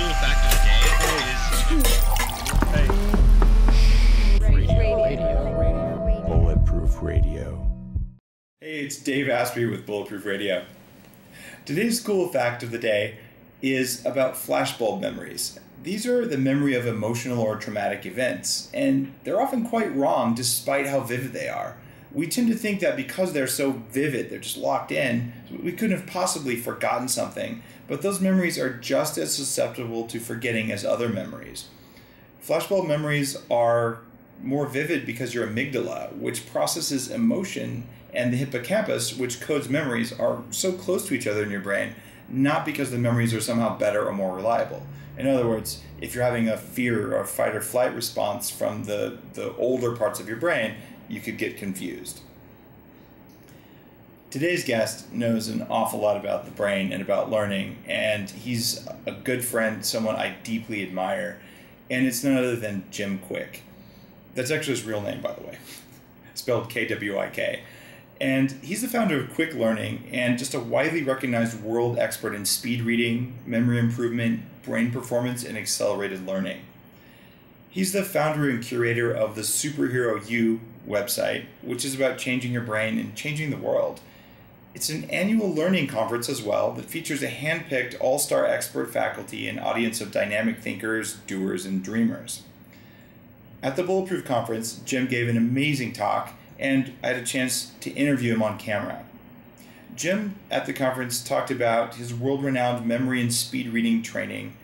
cool fact of the day is Bulletproof Radio. Hey, it's Dave Asprey with Bulletproof Radio. Today's cool fact of the day is about flashbulb memories. These are the memory of emotional or traumatic events, and they're often quite wrong despite how vivid they are. We tend to think that because they're so vivid, they're just locked in, we couldn't have possibly forgotten something, but those memories are just as susceptible to forgetting as other memories. Flashbulb memories are more vivid because your amygdala, which processes emotion, and the hippocampus, which codes memories, are so close to each other in your brain, not because the memories are somehow better or more reliable. In other words, if you're having a fear or fight or flight response from the older parts of your brain, you could get confused. Today's guest knows an awful lot about the brain and about learning, and he's a good friend, someone I deeply admire, and it's none other than Jim Kwik. That's actually his real name, by the way, spelled Kwik. And he's the founder of Kwik Learning and just a widely recognized world expert in speed reading, memory improvement, brain performance, and accelerated learning. He's the founder and curator of the SuperheroYou website, which is about changing your brain and changing the world. It's an annual learning conference as well that features a hand-picked all-star expert faculty and audience of dynamic thinkers, doers, and dreamers. At the Bulletproof Conference, Jim gave an amazing talk, and I had a chance to interview him on camera. Jim at the conference talked about his world-renowned memory and speed reading training,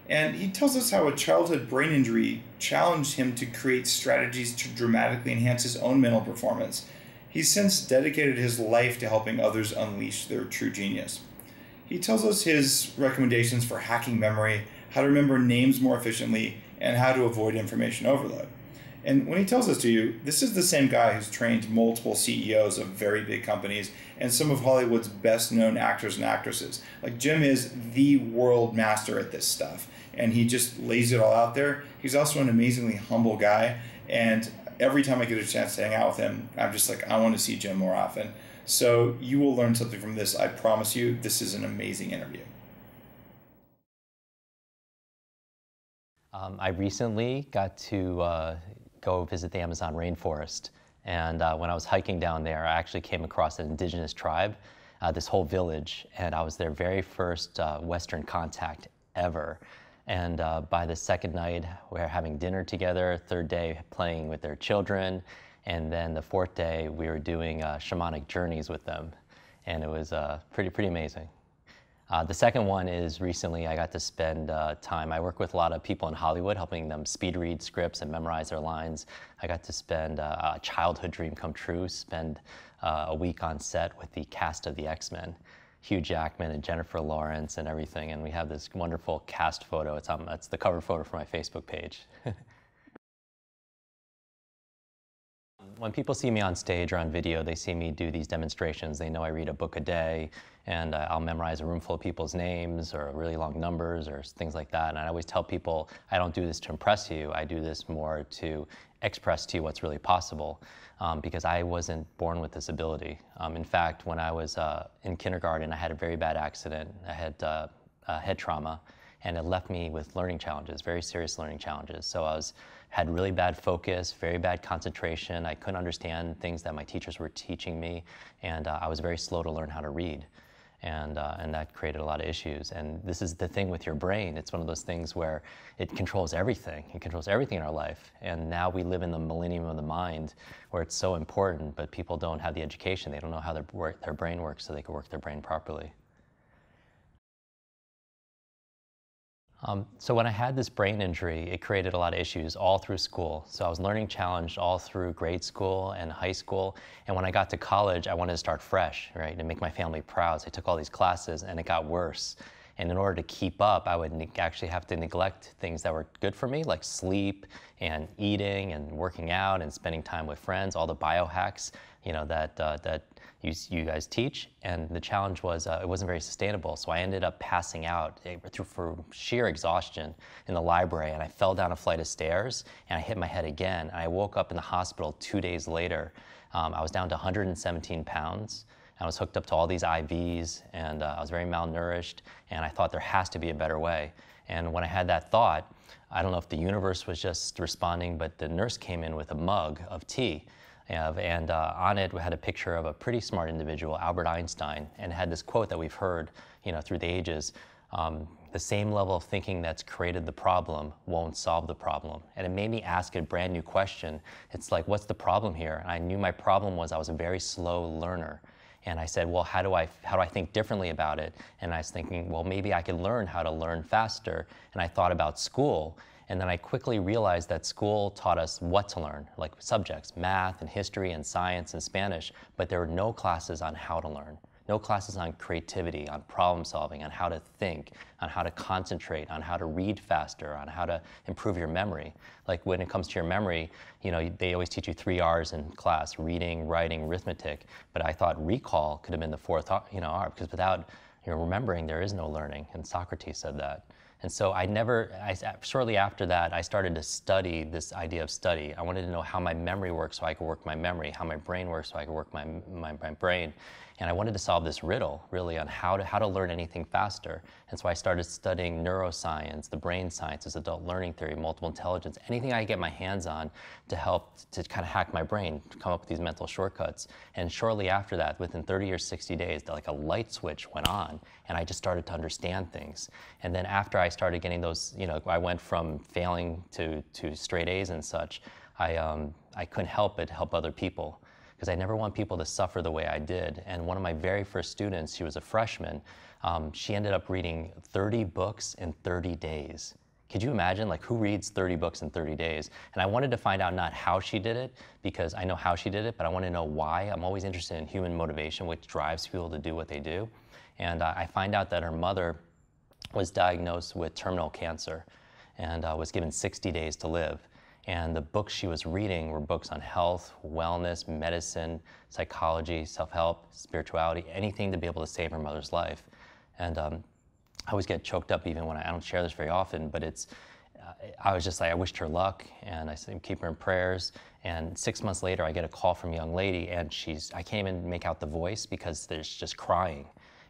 and he tells us how a childhood brain injury challenged him to create strategies to dramatically enhance his own mental performance. He's since dedicated his life to helping others unleash their true genius. He tells us his recommendations for hacking memory, how to remember names more efficiently, and how to avoid information overload. And when he tells this to you, this is the same guy who's trained multiple CEOs of very big companies and some of Hollywood's best-known actors and actresses. Like, Jim is the world master at this stuff, and he just lays it all out there. He's also an amazingly humble guy, and every time I get a chance to hang out with him, I'm just like, I want to see Jim more often. So you will learn something from this. I promise you, this is an amazing interview. I recently got to go visit the Amazon rainforest. And when I was hiking down there, I actually came across an indigenous tribe, this whole village, and I was their very first Western contact ever. And by the second night, we were having dinner together, third day playing with their children, and then the fourth day, we were doing shamanic journeys with them. And it was pretty amazing. The second one is recently I got to spend time. I work with a lot of people in Hollywood, helping them speed read scripts and memorize their lines. I got to spend a childhood dream come true, spend a week on set with the cast of the X-Men, Hugh Jackman and Jennifer Lawrence and everything. And we have this wonderful cast photo. It's the cover photo for my Facebook page. When people see me on stage or on video, they see me do these demonstrations. They know I read a book a day, and I'll memorize a room full of people's names or really long numbers or things like that. And I always tell people, I don't do this to impress you. I do this more to express to you what's really possible, because I wasn't born with this ability. In fact, when I was in kindergarten, I had a very bad accident. I had head trauma, and it left me with learning challenges, very serious learning challenges. So I had really bad focus, very bad concentration. I couldn't understand things that my teachers were teaching me, and I was very slow to learn how to read. And that created a lot of issues. And this is the thing with your brain. It's one of those things where it controls everything. It controls everything in our life. And now we live in the millennium of the mind, where it's so important, but people don't have the education. They don't know how their brain works so they can work their brain properly. So when I had this brain injury, it created a lot of issues all through school. So I was learning challenged all through grade school and high school. And when I got to college, I wanted to start fresh, right, and make my family proud. So I took all these classes, and it got worse. And in order to keep up, I would actually have to neglect things that were good for me, like sleep and eating and working out and spending time with friends, all the biohacks, that you guys teach. And the challenge was it wasn't very sustainable. So I ended up passing out for sheer exhaustion in the library, and I fell down a flight of stairs and I hit my head again. And I woke up in the hospital 2 days later. I was down to 117 pounds. I was hooked up to all these IVs, and I was very malnourished, and I thought there has to be a better way. And when I had that thought, I don't know if the universe was just responding, but the nurse came in with a mug of tea, and on it we had a picture of a pretty smart individual, Albert Einstein, and it had this quote that we've heard, through the ages. The same level of thinking that's created the problem won't solve the problem. And it made me ask a brand new question. It's like, what's the problem here? And I knew my problem was I was a very slow learner. And I said, well, how do I think differently about it? And I was thinking, well, maybe I could learn how to learn faster. And I thought about school. And then I quickly realized that school taught us what to learn, like subjects, math and history and science and Spanish, but there were no classes on how to learn. No classes on creativity, on problem solving, on how to think, on how to concentrate, on how to read faster, on how to improve your memory. Like when it comes to your memory, they always teach you 3 R's in class: reading, writing, arithmetic. But I thought recall could have been the 4th R, because without remembering, there is no learning. And Socrates said that. And so shortly after that, I started to study this idea of study. I wanted to know how my memory works so I could work my memory, how my brain works so I could work my brain. And I wanted to solve this riddle, really, on how to learn anything faster. And so I started studying neuroscience, the brain sciences, adult learning theory, multiple intelligence, anything I could get my hands on to help to kind of hack my brain, to come up with these mental shortcuts. And shortly after that, within 30 or 60 days, like a light switch went on, and I just started to understand things. And then after I started getting those, I went from failing to straight A's and such, I couldn't help but help other people, because I never want people to suffer the way I did. And one of my very first students, she was a freshman, she ended up reading 30 books in 30 days. Could you imagine, like, who reads 30 books in 30 days? And I wanted to find out not how she did it, because I know how she did it, but I want to know why. I'm always interested in human motivation, which drives people to do what they do. And I find out that her mother was diagnosed with terminal cancer and was given 60 days to live. And the books she was reading were books on health, wellness, medicine, psychology, self-help, spirituality, anything to be able to save her mother's life. And I always get choked up even when I don't share this very often, but I was just like, I wished her luck, and I said, keep her in prayers. And 6 months later, I get a call from a young lady, and I can't even make out the voice because there's just crying.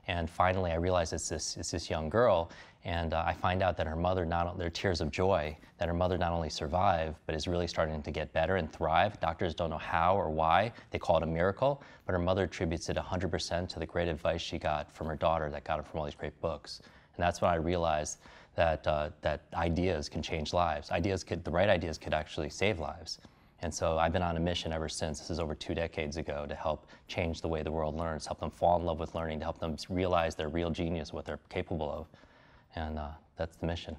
And finally, I realize it's this young girl, and I find out that her mother, they're tears of joy, that her mother not only survived, but is really starting to get better and thrive. Doctors don't know how or why. They call it a miracle, but her mother attributes it 100% to the great advice she got from her daughter that got her from all these great books. And that's when I realized that ideas can change lives. The right ideas could actually save lives. And so I've been on a mission ever since. This is over 2 decades ago, to help change the way the world learns, help them fall in love with learning, to help them realize their real genius, what they're capable of. And that's the mission.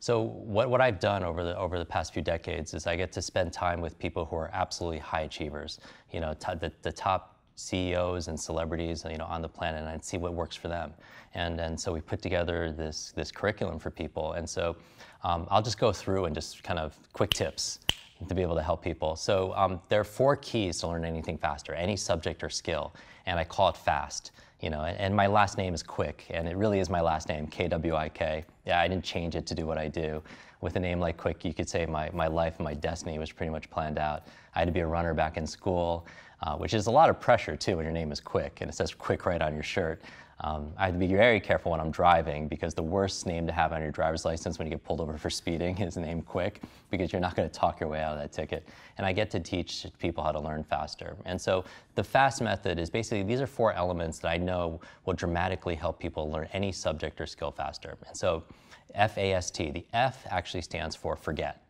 So what I've done over the past few decades is I get to spend time with people who are absolutely high achievers, the top CEOs and celebrities, on the planet, and I'd see what works for them. And so we put together this curriculum for people. And so I'll just go through and just kind of quick tips to be able to help people. So there are 4 keys to learn anything faster, any subject or skill, and I call it FAST. And my last name is Kwik, and it really is my last name, Kwik. Yeah, I didn't change it to do what I do. With a name like Kwik, you could say my life and my destiny was pretty much planned out. I had to be a runner back in school, which is a lot of pressure too when your name is Kwik, and it says Kwik right on your shirt. I have to be very careful when I'm driving, because the worst name to have on your driver's license when you get pulled over for speeding is the name Kwik, because you're not going to talk your way out of that ticket. And I get to teach people how to learn faster. And so the FAST method is basically, these are 4 elements that I know will dramatically help people learn any subject or skill faster. And so FAST, the F actually stands for forget.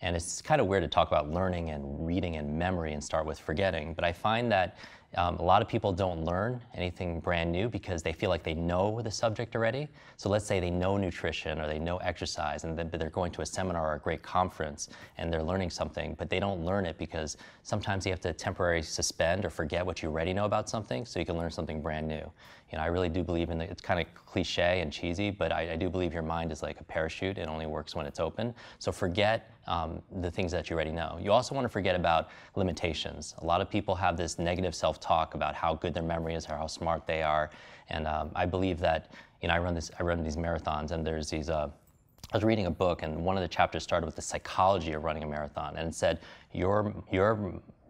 And it's kind of weird to talk about learning and reading and memory and start with forgetting, but I find that a lot of people don't learn anything brand new because they feel like they know the subject already. So let's say they know nutrition or they know exercise, and they're going to a seminar or a great conference and they're learning something, but they don't learn it because sometimes you have to temporarily suspend or forget what you already know about something so you can learn something brand new. I really do believe in it's kind of cliche and cheesy, but I do believe your mind is like a parachute. It only works when it's open. So forget the things that you already know. You also want to forget about limitations. A lot of people have this negative self-talk about how good their memory is or how smart they are. And I believe that, I run these marathons, and there's these, I was reading a book, and one of the chapters started with the psychology of running a marathon, and it said, your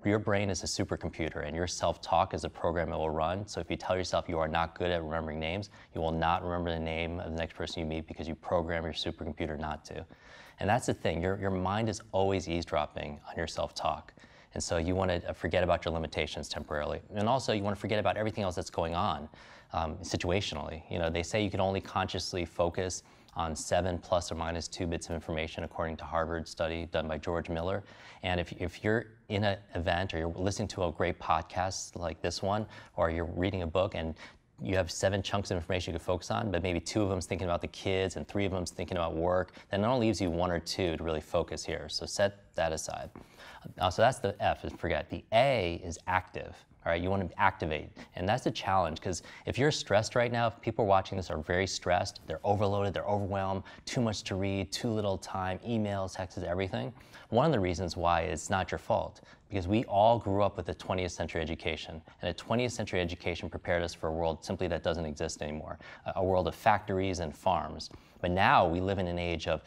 Your brain is a supercomputer, and your self-talk is a program it will run. So if you tell yourself you are not good at remembering names, you will not remember the name of the next person you meet because you program your supercomputer not to. And that's the thing, your mind is always eavesdropping on your self-talk. And so you want to forget about your limitations temporarily. And also you want to forget about everything else that's going on situationally. You know, they say you can only consciously focus on 7 plus or minus 2 bits of information according to Harvard study done by George Miller. And if you're in an event or you're listening to a great podcast like this one, or you're reading a book and you have 7 chunks of information you can focus on, but maybe 2 of them's thinking about the kids and 3 of them's thinking about work, then it only leaves you 1 or 2 to really focus here. So set that aside. So that's the F, is forget. The A is active. All right, you want to activate. And that's a challenge, because if you're stressed right now, if people watching this are very stressed, they're overloaded, they're overwhelmed, too much to read, too little time, emails, texts, everything. One of the reasons why it's not your fault, because we all grew up with a 20th century education, and a 20th century education prepared us for a world simply that doesn't exist anymore, a world of factories and farms. But now we live in an age of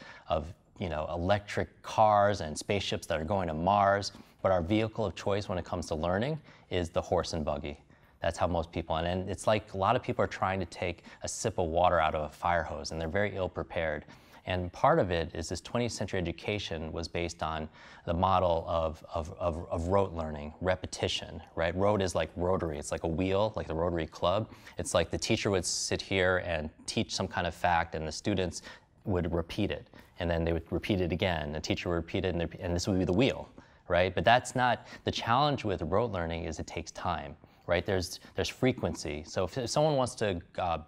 you know, electric cars and spaceships that are going to Mars, but our vehicle of choice when it comes to learning is the horse and buggy. That's how most people, and it's like a lot of people are trying to take a sip of water out of a fire hose, and they're very ill prepared. And part of it is this 20th century education was based on the model of rote learning, repetition, right? Rote is like rotary. It's like a wheel, like the Rotary Club. It's like the teacher would sit here and teach some kind of fact, and the students would repeat it. And then they would repeat it again. The teacher would repeat it, and this would be the wheel, right? But that's not, the challenge with rote learning is it takes time. Right? There's frequency. So if someone wants to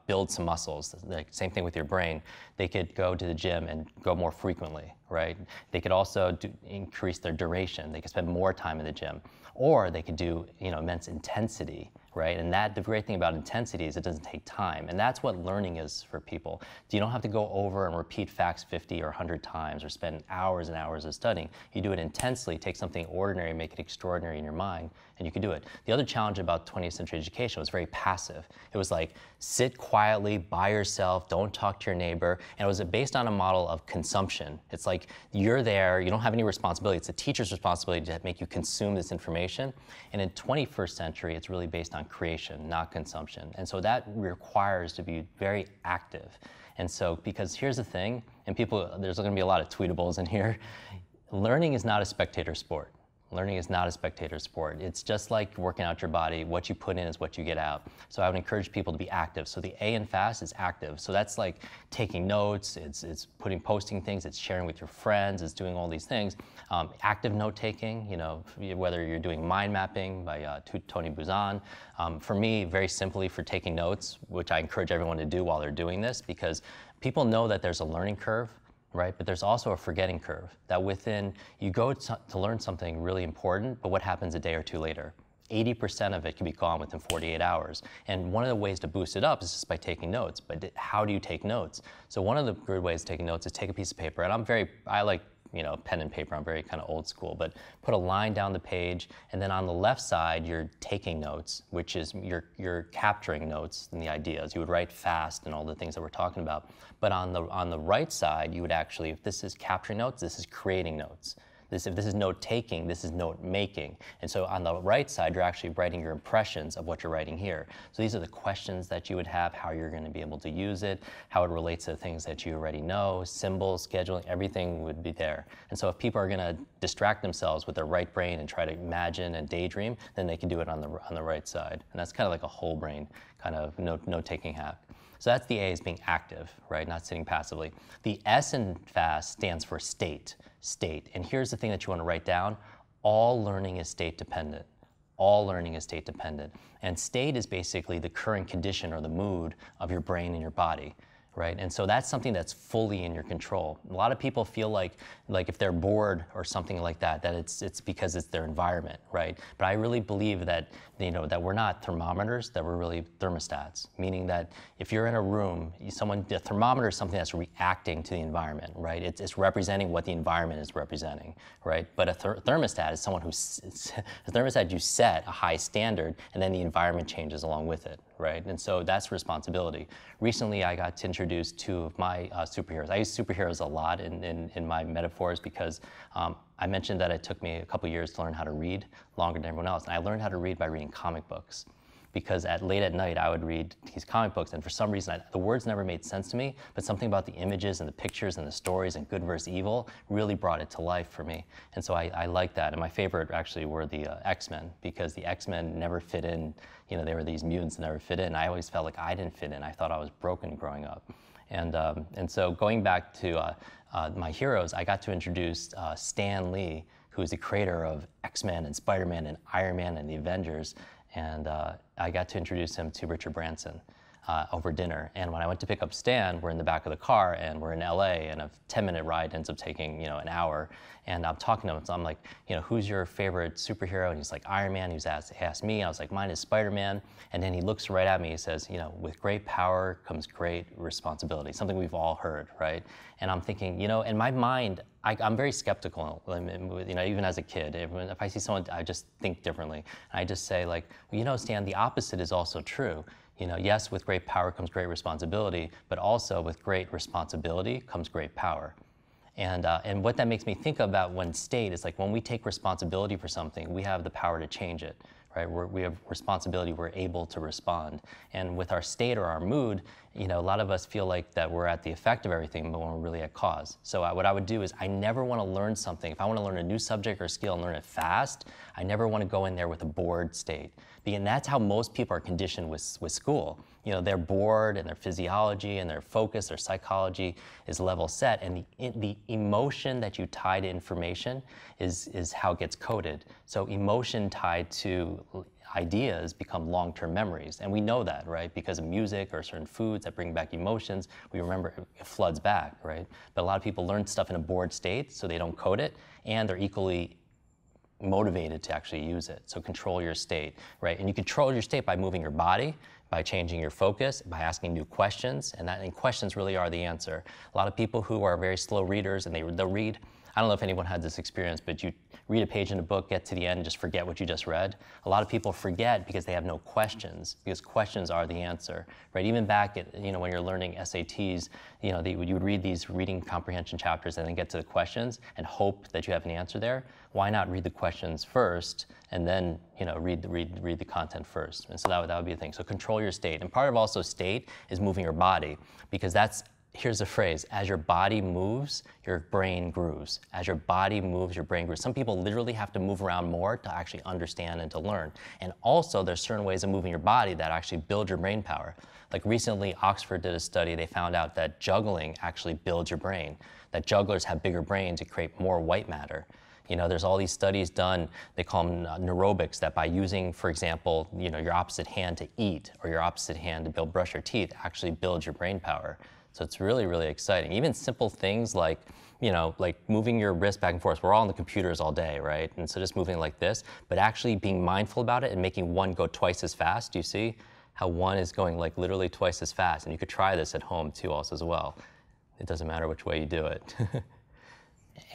build some muscles, like same thing with your brain, they could go to the gym and go more frequently, right? They could also increase their duration. They could spend more time in the gym. Or they could do, you know, immense intensity, right? And the great thing about intensity is it doesn't take time. And that's what learning is for people. You don't have to go over and repeat facts 50 or 100 times or spend hours and hours of studying. You do it intensely, take something ordinary, make it extraordinary in your mind, and you can do it. The other challenge about 20th century education was very passive. It was like, sit quietly by yourself, don't talk to your neighbor, and it was based on a model of consumption. It's like, you're there, you don't have any responsibility. It's the teacher's responsibility to make you consume this information. And in 21st century, it's really based on creation, not consumption. And so that requires to be very active. And so, because here's the thing, and people, there's going to be a lot of tweetables in here, learning is not a spectator sport. Learning is not a spectator sport. It's just like working out your body. What you put in is what you get out. So I would encourage people to be active. So the A in fast is active. So that's like taking notes, it's posting things, it's sharing with your friends, it's doing all these things. Active note taking, you know, whether you're doing mind mapping by Tony Buzan. For me, very simply for taking notes, which I encourage everyone to do while they're doing this, because people know that there's a learning curve. Right? But there's also a forgetting curve, that within, you go to learn something really important, but what happens a day or two later? 80% of it can be gone within 48 hours. And one of the ways to boost it up is just by taking notes. But how do you take notes? So one of the good ways of taking notes is take a piece of paper. And I like, you know, pen and paper. I'm very kind of old school, but put a line down the page, and then on the left side, you're taking notes, which is you're capturing notes and the ideas. You would write fast and all the things that we're talking about. But on the right side, you would actually, if this is capturing notes, this is creating notes. If this is note-taking, this is note-making. And so on the right side, you're actually writing your impressions of what you're writing here. So these are the questions that you would have, how you're going to be able to use it, how it relates to things that you already know, symbols, scheduling, everything would be there. And so if people are going to distract themselves with their right brain and try to imagine and daydream, then they can do it on the right side. And that's kind of like a whole brain kind of note-taking hack. So that's the A, is being active, right? Not sitting passively. The S in FAST stands for state. And here's the thing that you want to write down. All learning is state dependent. All learning is state dependent. And state is basically the current condition or the mood of your brain and your body. Right? And so that's something that's fully in your control. A lot of people feel like if they're bored or something like that, that it's because it's their environment, right? But I really believe that, you know, that we're not thermometers, that we're really thermostats, meaning that if you're in a room, the thermometer is something that's reacting to the environment, right? It's representing what the environment is representing, right? But a thermostat is someone a thermostat, you set a high standard, and then the environment changes along with it, right? And so that's responsibility. Recently, I got to introduce two of my superheroes. I use superheroes a lot in my metaphors because I mentioned that it took me a couple years to learn how to read, longer than everyone else. And I learned how to read by reading comic books. Because late at night, I would read these comic books, and for some reason, the words never made sense to me, but something about the images and the pictures and the stories and good versus evil really brought it to life for me. And so I like that. And my favorite actually were the X-Men, because the X-Men never fit in. You know, they were these mutants that never fit in. I always felt like I didn't fit in. I thought I was broken growing up. And so going back to my heroes, I got to introduce Stan Lee, who is the creator of X-Men and Spider-Man and Iron Man and the Avengers. And I got to introduce him to Richard Branson over dinner. And when I went to pick up Stan, we're in the back of the car, and we're in LA, and a 10-minute ride ends up taking, you know, an hour. And I'm talking to him, so I'm like, you know, who's your favorite superhero? And he's like, Iron Man. He asked me, and I was like, mine is Spider-Man. And then he looks right at me, he says, you know, with great power comes great responsibility, something we've all heard, right? And I'm thinking, you know, in my mind, I'm very skeptical, you know, even as a kid. If I see someone, I just think differently. And I just say, like, well, you know, Stan, the opposite is also true. You know, yes, with great power comes great responsibility, but also with great responsibility comes great power. And what that makes me think about when state is like when we take responsibility for something, we have the power to change it, right? We have responsibility, we're able to respond. And with our state or our mood, you know, a lot of us feel like that we're at the effect of everything, but when we're really at cause. So what I would do is I never want to learn something. If I want to learn a new subject or skill and learn it fast, I never want to go in there with a bored state. And that's how most people are conditioned with school. You know, they're bored and their physiology and their focus, their psychology is level set. And the emotion that you tie to information is how it gets coded. So emotion tied to ideas become long-term memories. And we know that, right? Because of music or certain foods that bring back emotions, we remember it floods back, right? But a lot of people learn stuff in a bored state, so they don't code it, and they're equally motivated to actually use it. So control your state, right? And you control your state by moving your body, by changing your focus, by asking new questions, and questions really are the answer. A lot of people who are very slow readers, and they'll read, I don't know if anyone had this experience, but you read a page in a book, get to the end, and just forget what you just read. A lot of people forget because they have no questions, because questions are the answer, right? Even back at, you know, when you're learning SATs, you know, you would read these reading comprehension chapters and then get to the questions and hope that you have an answer there. Why not read the questions first and then, you know, read the content first? And so that would be a thing. So control your state. And part of also state is moving your body, because that's, here's the phrase, as your body moves, your brain grooves. As your body moves, your brain grooves. Some people literally have to move around more to actually understand and to learn. And also, there's certain ways of moving your body that actually build your brain power. Like recently, Oxford did a study, they found out that juggling actually builds your brain, that jugglers have bigger brains to create more white matter. You know, there's all these studies done, they call them neurobics, that by using, for example, you know, your opposite hand to eat or your opposite hand to brush your teeth actually builds your brain power. So it's really, really exciting. Even simple things like, you know, like moving your wrist back and forth. We're all on the computers all day, right? And so just moving like this, but actually being mindful about it and making one go twice as fast. Do you see how one is going like literally twice as fast? And you could try this at home too also as well. It doesn't matter which way you do it.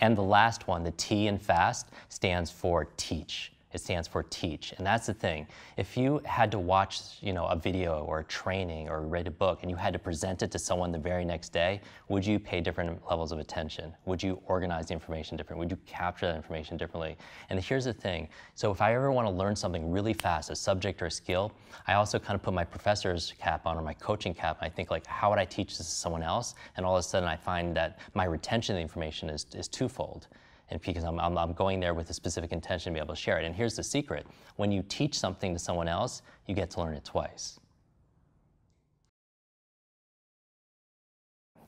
And the last one, the T in FAST, stands for teach. It stands for teach. And that's the thing. If you had to watch, you know, a video or a training or read a book and you had to present it to someone the very next day, would you pay different levels of attention? Would you organize the information differently? Would you capture that information differently? And here's the thing. So if I ever want to learn something really fast, a subject or a skill, I also kind of put my professor's cap on or my coaching cap. And I think like, how would I teach this to someone else? And all of a sudden I find that my retention of the information is twofold. And because I'm going there with a specific intention to be able to share it. And here's the secret. When you teach something to someone else, you get to learn it twice.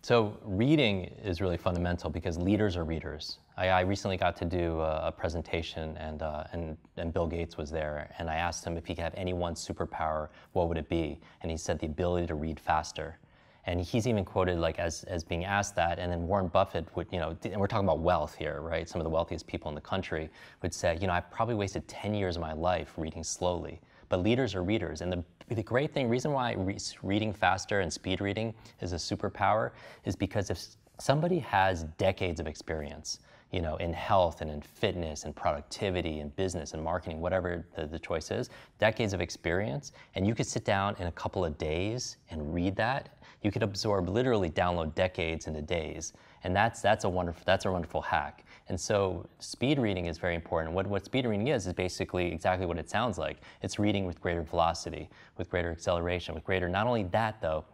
So reading is really fundamental because leaders are readers. I recently got to do a presentation and Bill Gates was there. And I asked him if he could have any one superpower, what would it be? And he said the ability to read faster. And he's even quoted like as being asked that, and then Warren Buffett would, you know, and we're talking about wealth here, right? Some of the wealthiest people in the country would say, you know, I probably wasted 10 years of my life reading slowly. But leaders are readers, and the great thing, reason why reading faster and speed reading is a superpower is because if somebody has decades of experience, in health and in fitness and productivity and business and marketing, whatever the choice is, decades of experience, and you could sit down in a couple of days and read that. You could absorb, literally download decades into days, and that's a wonderful hack. And so speed reading is very important. What speed reading is basically exactly what it sounds like. It's reading with greater velocity, with greater acceleration, with greater, not only that though,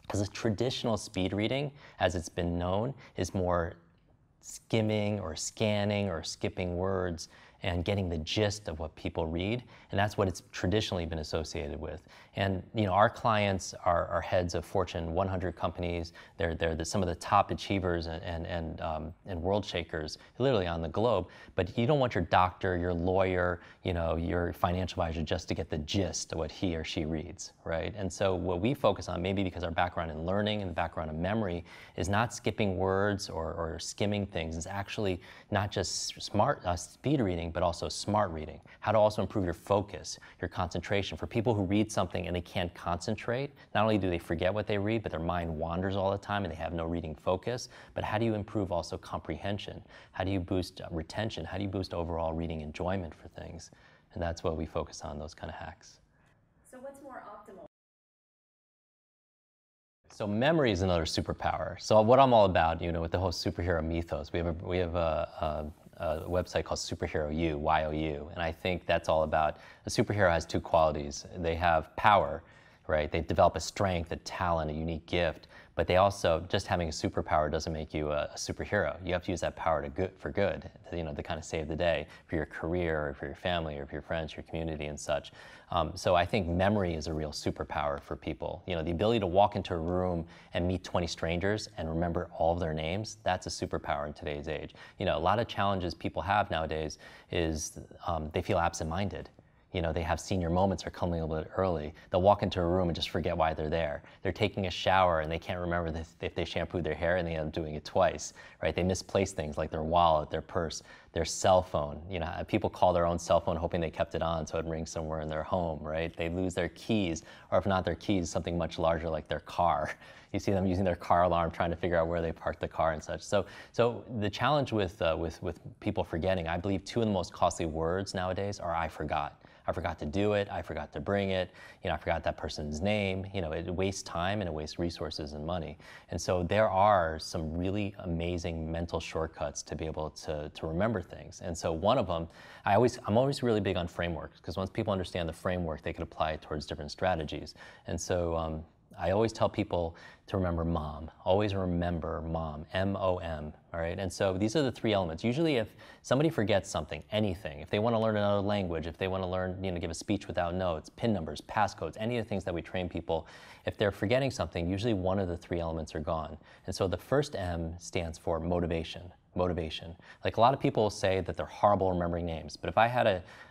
because a traditional speed reading, as it's been known, is more skimming or scanning or skipping words and getting the gist of what people read, and that's what it's traditionally been associated with. And our clients are heads of Fortune 100 companies. They're some of the top achievers and world shakers, literally on the globe. But you don't want your doctor, your lawyer, your financial advisor just to get the gist of what he or she reads, right? And so what we focus on, maybe because our background in learning and the background in memory, is not skipping words or skimming things. It's actually not just speed reading, but also smart reading. How to also improve your focus, your concentration. For people who read something and they can't concentrate, not only do they forget what they read, but their mind wanders all the time and they have no reading focus, but how do you improve also comprehension? How do you boost retention? How do you boost overall reading enjoyment for things? And that's what we focus on, those kind of hacks. So what's more optimal? So memory is another superpower. So what I'm all about, with the whole superhero mythos, we have a website called SuperheroYou, Y-O-U, and I think that's all about, a superhero has two qualities. They have power, right? They develop a strength, a talent, a unique gift, but they also, just having a superpower doesn't make you a superhero. You have to use that power for good, to kind of save the day for your career or for your family or for your friends, your community and such. So I think memory is a real superpower for people. The ability to walk into a room and meet 20 strangers and remember all of their names, that's a superpower in today's age. A lot of challenges people have nowadays is they feel absent-minded. They have senior moments are coming a little bit early. They'll walk into a room and just forget why they're there. They're taking a shower and they can't remember if they shampooed their hair and they end up doing it twice, right? They misplace things like their wallet, their purse, their cell phone. People call their own cell phone hoping they kept it on so it rings somewhere in their home, right? They lose their keys, or if not their keys, something much larger like their car. You see them using their car alarm, trying to figure out where they parked the car and such. So the challenge with people forgetting, I believe two of the most costly words nowadays are "I forgot." I forgot to do it, I forgot to bring it, I forgot that person's name. It wastes time and it wastes resources and money. And so there are some really amazing mental shortcuts to be able to remember things. And so one of them, I'm always really big on frameworks, because once people understand the framework, they can apply it towards different strategies. And so I always tell people to remember MOM. Always remember MOM, M-O-M, all right? And so these are the three elements. Usually if somebody forgets something, anything, if they want to learn another language, if they want to learn, give a speech without notes, PIN numbers, passcodes, any of the things that we train people, if they're forgetting something, usually one of the three elements are gone. And so the first M stands for motivation. Motivation. Like a lot of people say that they're horrible remembering names, but if I had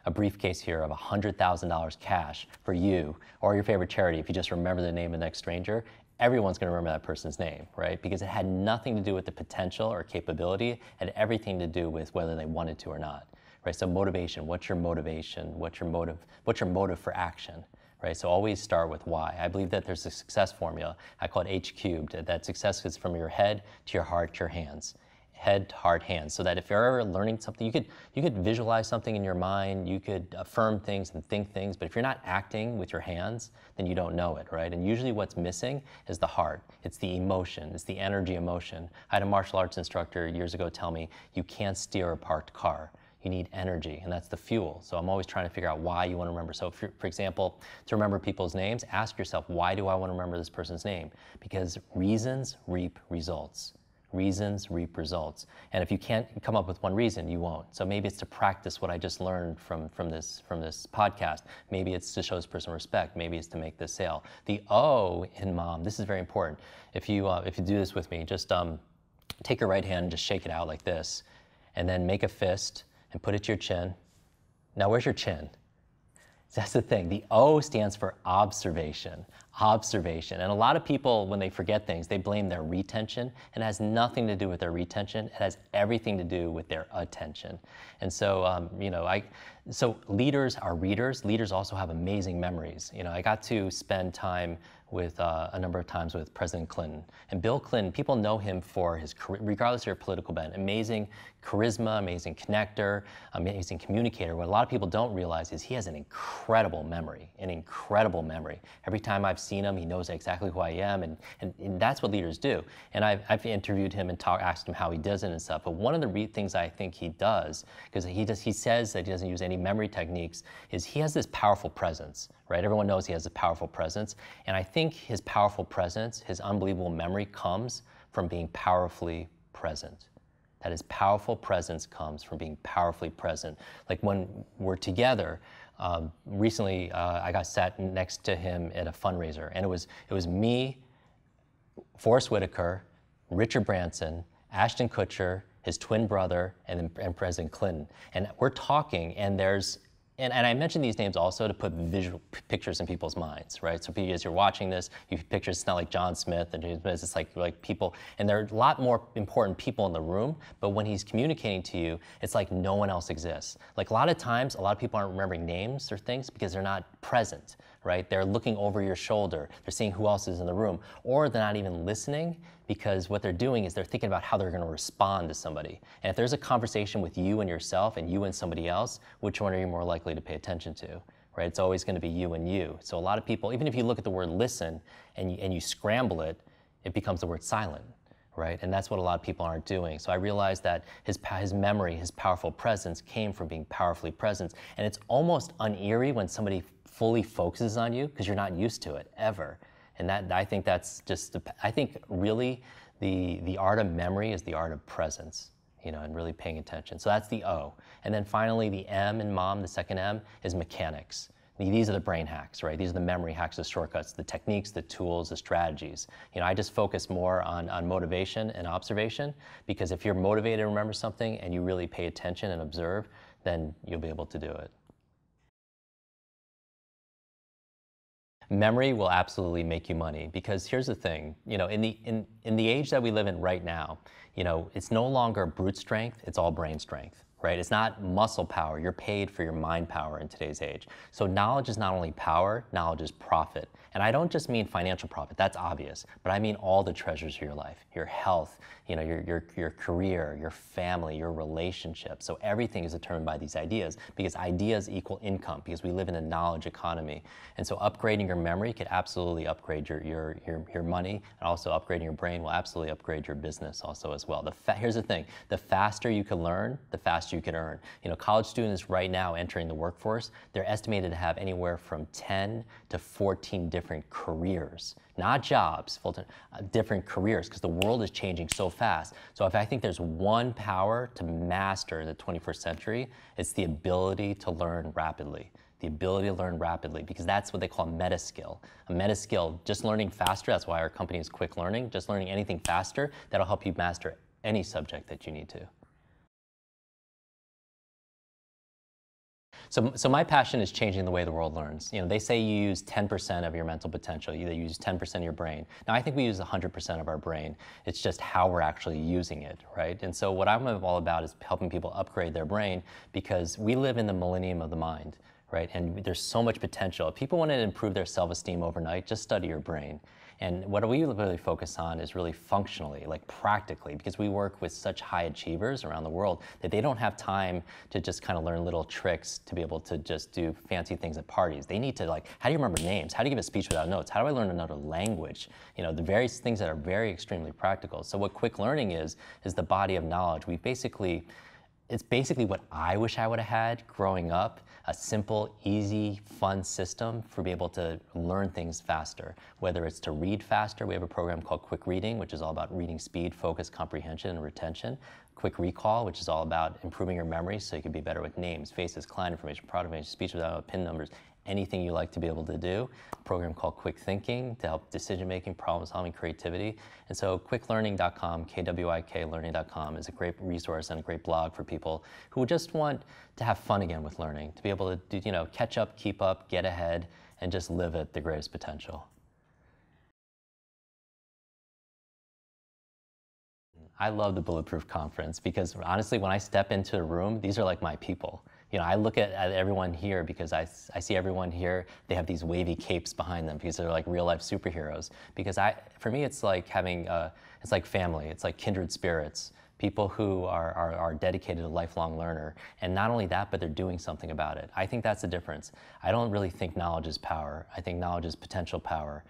a briefcase here of $100,000 cash for you or your favorite charity, if you just remember the name of the next stranger, everyone's going to remember that person's name, right? Because it had nothing to do with the potential or capability, it had everything to do with whether they wanted to or not, right? So motivation, what's your motivation? What's your motive for action? Right? So always start with why. I believe that there's a success formula. I call it H cubed, that success is from your head to your heart to your hands. Head, heart, hands, so that if you're ever learning something, you could visualize something in your mind, you could affirm things and think things, but if you're not acting with your hands, then you don't know it, right? And usually what's missing is the heart. It's the emotion, it's the energy emotion. I had a martial arts instructor years ago tell me, you can't steer a parked car. You need energy, and that's the fuel. So I'm always trying to figure out why you want to remember. So for example, to remember people's names, ask yourself, why do I want to remember this person's name? Because reasons reap results. Reasons reap results. And if you can't come up with one reason, you won't. So maybe it's to practice what I just learned from this podcast. Maybe it's to show this person respect. Maybe it's to make this sale. The O in MOM, this is very important. If you do this with me, just take your right hand and just shake it out like this, and then make a fist and put it to your chin. Now where's your chin? That's the thing. The O stands for observation. Observation. And a lot of people, when they forget things, they blame their retention. It has nothing to do with their retention. It has everything to do with their attention. And so, so leaders are readers. Leaders also have amazing memories. I got to spend time with a number of times with President Clinton. And Bill Clinton, people know him for his, regardless of your political bent, amazing charisma, amazing connector, amazing communicator. What a lot of people don't realize is he has an incredible memory, an incredible memory. Every time I've seen him, he knows exactly who I am, and that's what leaders do. And I've interviewed him and asked him how he does it and stuff. But one of the things I think he does, because he says that he doesn't use any memory techniques, is he has this powerful presence, right? Everyone knows he has a powerful presence. And I think his powerful presence, his unbelievable memory comes from being powerfully present. That his powerful presence comes from being powerfully present. Like when we're together, recently I got sat next to him at a fundraiser, and it was me, Forrest Whitaker, Richard Branson, Ashton Kutcher, his twin brother, and President Clinton. And we're talking, and and I mention these names also to put visual pictures in people's minds, right? So as you're watching this, you picture it's not like John Smith and James Smith, it's like people, and there are a lot more important people in the room, but when he's communicating to you, it's like no one else exists. Like a lot of times, a lot of people aren't remembering names or things because they're not present, right? They're looking over your shoulder, they're seeing who else is in the room, or they're not even listening because what they're doing is they're thinking about how they're going to respond to somebody. And if there's a conversation with you and yourself and you and somebody else, which one are you more likely to pay attention to, right? It's always going to be you and you. So a lot of people, even if you look at the word listen and you scramble it, it becomes the word silent, right? And that's what a lot of people aren't doing. So I realized that his memory, his powerful presence came from being powerfully present. And it's almost uneery when somebody fully focuses on you because you're not used to it, ever. And I think that's just, I think really the art of memory is the art of presence, and really paying attention. So that's the O. And then finally the M in mom, the second M, is mechanics. These are the brain hacks, right? These are the memory hacks, the shortcuts, the techniques, the tools, the strategies. I just focus more on motivation and observation, because if you're motivated to remember something and you really pay attention and observe, then you'll be able to do it. Memory will absolutely make you money, because here's the thing, in the age that we live in right now, it's no longer brute strength, it's all brain strength, right? It's not muscle power, you're paid for your mind power in today's age. So knowledge is not only power, knowledge is profit. And I don't just mean financial profit, that's obvious, but I mean all the treasures of your life, your health, your career, your family, your relationships. So everything is determined by these ideas, because ideas equal income, because we live in a knowledge economy. And so upgrading your memory could absolutely upgrade your money, and also upgrading your brain will absolutely upgrade your business also as well. Here's the thing, the faster you can learn, the faster you can earn. College students right now entering the workforce, they're estimated to have anywhere from 10 to 14 different careers, not jobs, different careers, because the world is changing so fast. So if I think there's one power to master in the 21st century, it's the ability to learn rapidly. The ability to learn rapidly, because that's what they call meta skill. A meta skill, just learning faster, that's why our company is Kwik Learning, just learning anything faster, that'll help you master any subject that you need to. So my passion is changing the way the world learns. They say you use 10% of your mental potential. You use 10% of your brain. Now, I think we use 100% of our brain. It's just how we're actually using it, right? And so what I'm all about is helping people upgrade their brain, because we live in the millennium of the mind, right? And there's so much potential. If people want to improve their self-esteem overnight, just study your brain. And what we really focus on is really functionally, like practically, because we work with such high achievers around the world that they don't have time to just kind of learn little tricks to be able to just do fancy things at parties. They need to, like, how do you remember names? How do you give a speech without notes? How do I learn another language? The various things that are very extremely practical. So what Kwik Learning is the body of knowledge. It's basically what I wish I would have had growing up, a simple, easy, fun system for being able to learn things faster. Whether it's to read faster, we have a program called Kwik Reading, which is all about reading speed, focus, comprehension, and retention. Kwik Recall, which is all about improving your memory so you can be better with names, faces, client information, product information, speech without PIN numbers, anything you like to be able to do. A program called Kwik Thinking to help decision-making, problem-solving, creativity. And so kwiklearning.com, Kwik learning.com is a great resource and a great blog for people who just want to have fun again with learning, to be able to do, catch up, keep up, get ahead, and just live at the greatest potential. I love the Bulletproof Conference because honestly, when I step into a room, these are like my people. I look at everyone here because I see everyone here, they have these wavy capes behind them because they're like real life superheroes. Because for me, it's like having, it's like family, it's like kindred spirits. People who are dedicated to lifelong learner. And not only that, but they're doing something about it. I think that's the difference. I don't really think knowledge is power. I think knowledge is potential power.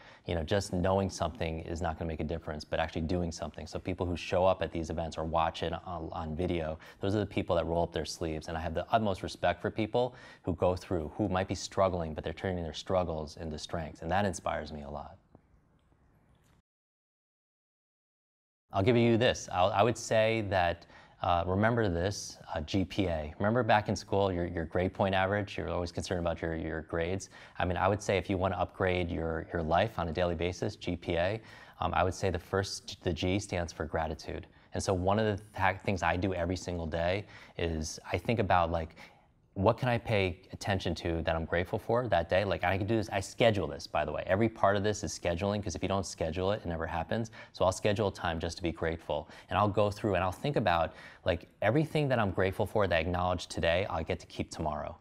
Just knowing something is not going to make a difference, but actually doing something. So people who show up at these events or watch it on video, those are the people that roll up their sleeves. And I have the utmost respect for people who go through, who might be struggling, but they're turning their struggles into strengths. And that inspires me a lot. I'll give you this. I would say that remember this, GPA. Remember back in school, your grade point average, you're always concerned about your grades. I mean, I would say if you want to upgrade your life on a daily basis, GPA, I would say the G stands for gratitude. And so one of the things I do every single day is I think about like, what can I pay attention to that I'm grateful for that day? Like I can do this, I schedule this, by the way. Every part of this is scheduling, because if you don't schedule it, it never happens. So I'll schedule time just to be grateful. And I'll go through and I'll think about like everything that I'm grateful for that I acknowledge today, I get to keep tomorrow.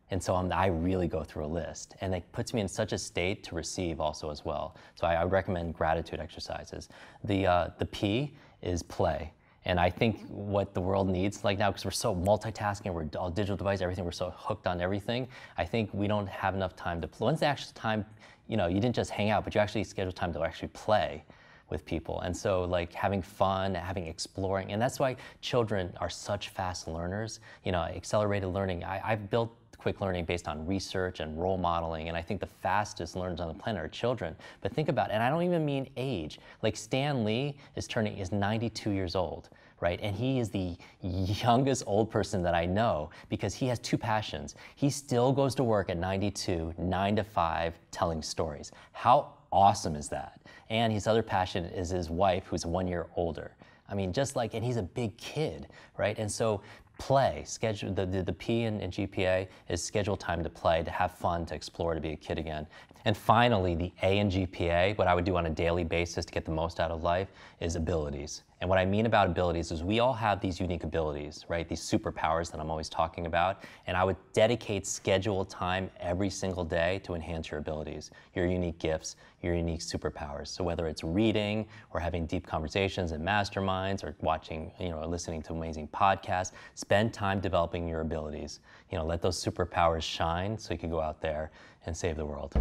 And so I really go through a list, and it puts me in such a state to receive also as well. So I recommend gratitude exercises. The P is play. And I think what the world needs like now, because we're so multitasking, we're all digital device, everything, we're so hooked on everything, I think we don't have enough time to play. When's the actual time, you didn't just hang out, but you actually schedule time to actually play with people. And so like having fun, exploring, and that's why children are such fast learners. Accelerated learning, I've built Kwik Learning based on research and role modeling, and I think the fastest learners on the planet are children. But think about it, and I don't even mean age. Like Stan Lee is 92 years old, right? And he is the youngest old person that I know because he has two passions. He still goes to work at 92, 9 to 5, telling stories. How awesome is that? And his other passion is his wife, who's 1 year older. I mean, and he's a big kid, right? And so play, schedule, the P in GPA is schedule time to play, to have fun, to explore, to be a kid again. And finally, the A in GPA, what I would do on a daily basis to get the most out of life is abilities. And what I mean about abilities is we all have these unique abilities, right? These superpowers that I'm always talking about. And I would dedicate scheduled time every single day to enhance your abilities, your unique gifts, your unique superpowers. So whether it's reading or having deep conversations in masterminds or watching, or listening to amazing podcasts, spend time developing your abilities. Let those superpowers shine so you can go out there and save the world.